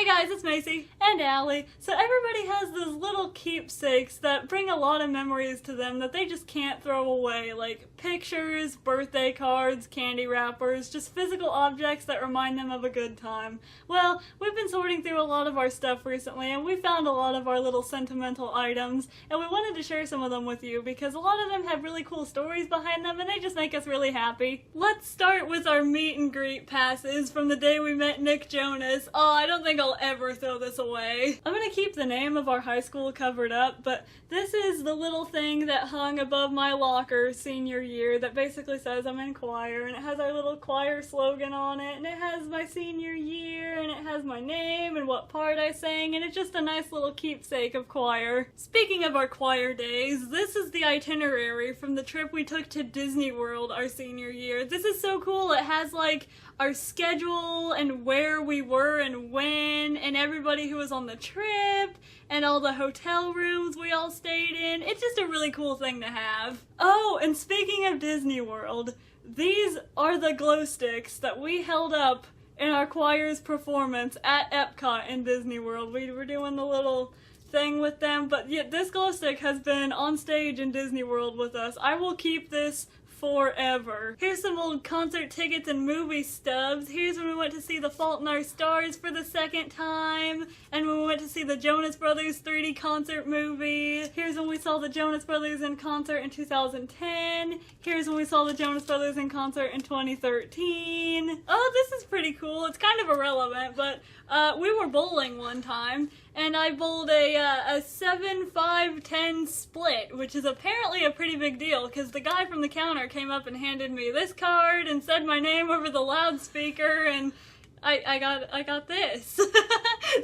guys, it's Macy and Allie. So everybody has those little keepsakes that bring a lot of memories to them that they just can't throw away, like pictures, birthday cards, candy wrappers, just physical objects that remind them of a good time. Well, we've been sorting through a lot of our stuff recently and we found a lot of our little sentimental items and we wanted to share some of them with you because a lot of them have really cool stories behind them and they just make us really happy. Let's start with our meet and greet passes from the day we met Nick Jonas. Oh, I don't think I'll ever throw this away. I'm gonna keep the name of our high school covered up, but this is the little thing that hung above my locker senior year that basically says I'm in choir, and it has our little choir slogan on it, and it has my senior year, and it has my name and what part I sang, and it's just a nice little keepsake of choir. Speaking of our choir days, this is the itinerary from the trip we took to Disney World our senior year. This is so cool. It has like our schedule and where we were and when and everybody who was on the trip and all the hotel rooms we all stayed in. It's just a really cool thing to have. Oh, and speaking of Disney World, these are the glow sticks that we held up in our choir's performance at Epcot in Disney World. We were doing the little thing with them, but yet this glow stick has been on stage in Disney World with us. I will keep this forever. Here's some old concert tickets and movie stubs. Here's when we went to see The Fault in Our Stars for the second time, and when we went to see the Jonas Brothers 3D concert movie. Here's when we saw the Jonas Brothers in concert in 2010. Here's when we saw the Jonas Brothers in concert in 2013. Oh, this is pretty cool. It's kind of irrelevant, but we were bowling one time, and I bowled a 7-5-10 split, which is apparently a pretty big deal, because the guy from the counter came up and handed me this card and said my name over the loudspeaker, and I got this.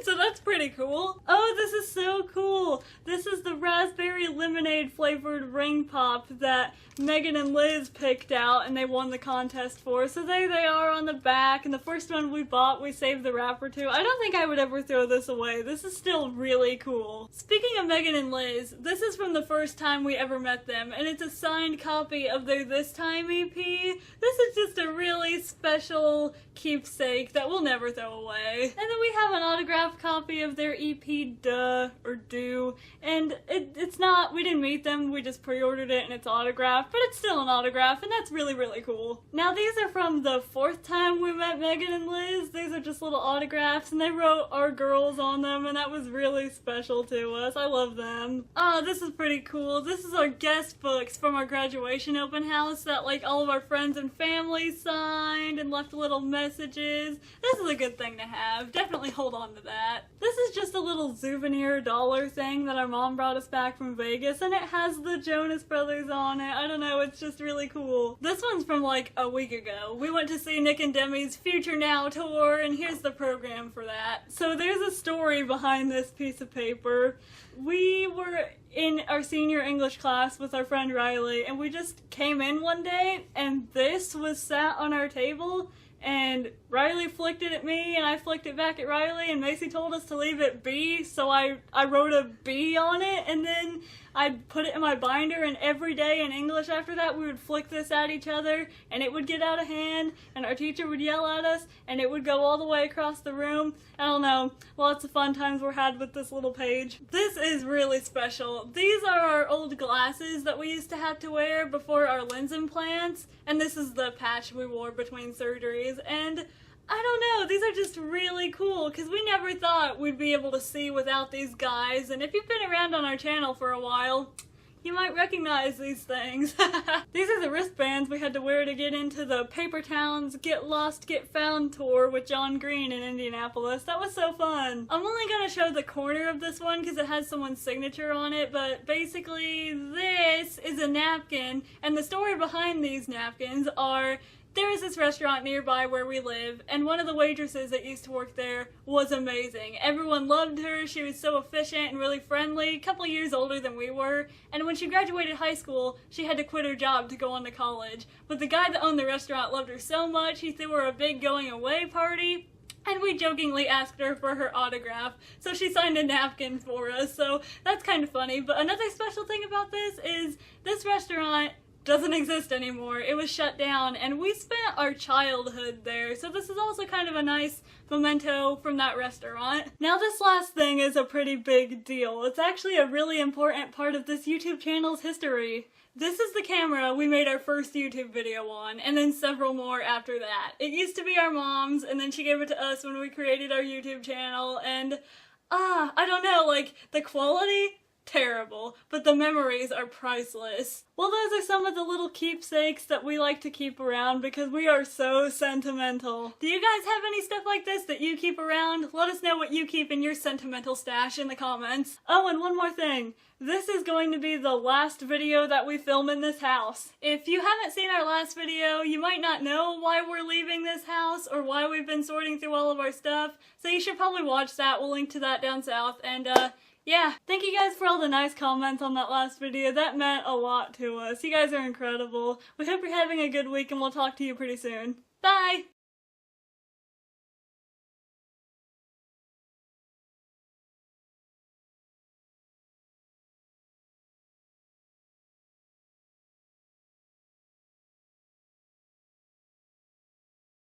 So that's pretty cool. Oh, this is so cool. This is the raspberry lemonade flavored ring pop that Megan and Liz picked out and they won the contest for. So there they are on the back, and the first one we bought, we saved the wrapper to. I don't think I would ever throw this away. This is still really cool. Speaking of Megan and Liz, this is from the first time we ever met them, and it's a signed copy of their This Time EP. This is just a really special keepsake that we'll never throw away. And then we have an autographed copy of their EP, Duh, or Do, and it's not, we didn't meet them, we just pre-ordered it and it's autographed, but it's still an autograph, and that's really, really cool. Now these are from the fourth time we met Megan and Liz. These are just little autographs, and they wrote Our Girls on them, and that was really special to us. I love them. Oh, this is pretty cool. This is our guest books from our graduation open house that like all of our friends and family signed and left little messages. This is a good thing to have. Definitely hold on to that. This is just a little souvenir dollar thing that our mom brought us back from Vegas, and it has the Jonas Brothers on it. I don't know, it's just really cool. This one's from like a week ago. We went to see Nick and Demi's Future Now tour, and here's the program for that. So there's a story behind this piece of paper. We were in our senior English class with our friend Riley, and we just came in one day, and this was sat on our table, and Riley flicked it at me, and I flicked it back at Riley, and Macy told us to leave it B, so I wrote a B on it, and then I put it in my binder, and every day in English after that we would flick this at each other, and it would get out of hand, and our teacher would yell at us, and it would go all the way across the room. I don't know, lots of fun times were had with this little page. This is really special. These are our old glasses that we used to have to wear before our lens implants, and this is the patch we wore between surgeries, and I don't know, these are just really cool because we never thought we'd be able to see without these guys, and if you've been around on our channel for a while, you might recognize these things. These are the wristbands we had to wear to get into the Paper Towns Get Lost Get Found tour with John Green in Indianapolis. That was so fun. I'm only going to show the corner of this one because it has someone's signature on it, but basically this is a napkin, and the story behind these napkins are there is this restaurant nearby where we live, and one of the waitresses that used to work there was amazing. Everyone loved her, she was so efficient and really friendly, a couple years older than we were, and when she graduated high school, she had to quit her job to go on to college. But the guy that owned the restaurant loved her so much, he threw her a big going away party, and we jokingly asked her for her autograph, so she signed a napkin for us, so that's kind of funny. But another special thing about this is this restaurant doesn't exist anymore. It was shut down, and we spent our childhood there, so this is also kind of a nice memento from that restaurant. Now this last thing is a pretty big deal. It's actually a really important part of this YouTube channel's history. This is the camera we made our first YouTube video on, and then several more after that. It used to be our mom's, and then she gave it to us when we created our YouTube channel, and I don't know, like, the quality? Terrible, but the memories are priceless. Well, those are some of the little keepsakes that we like to keep around because we are so sentimental. Do you guys have any stuff like this that you keep around? Let us know what you keep in your sentimental stash in the comments. Oh, and one more thing. This is going to be the last video that we film in this house. If you haven't seen our last video, you might not know why we're leaving this house or why we've been sorting through all of our stuff, so you should probably watch that. We'll link to that down south, and yeah, thank you guys for all the nice comments on that last video. That meant a lot to us. You guys are incredible. We hope you're having a good week, and we'll talk to you pretty soon. Bye!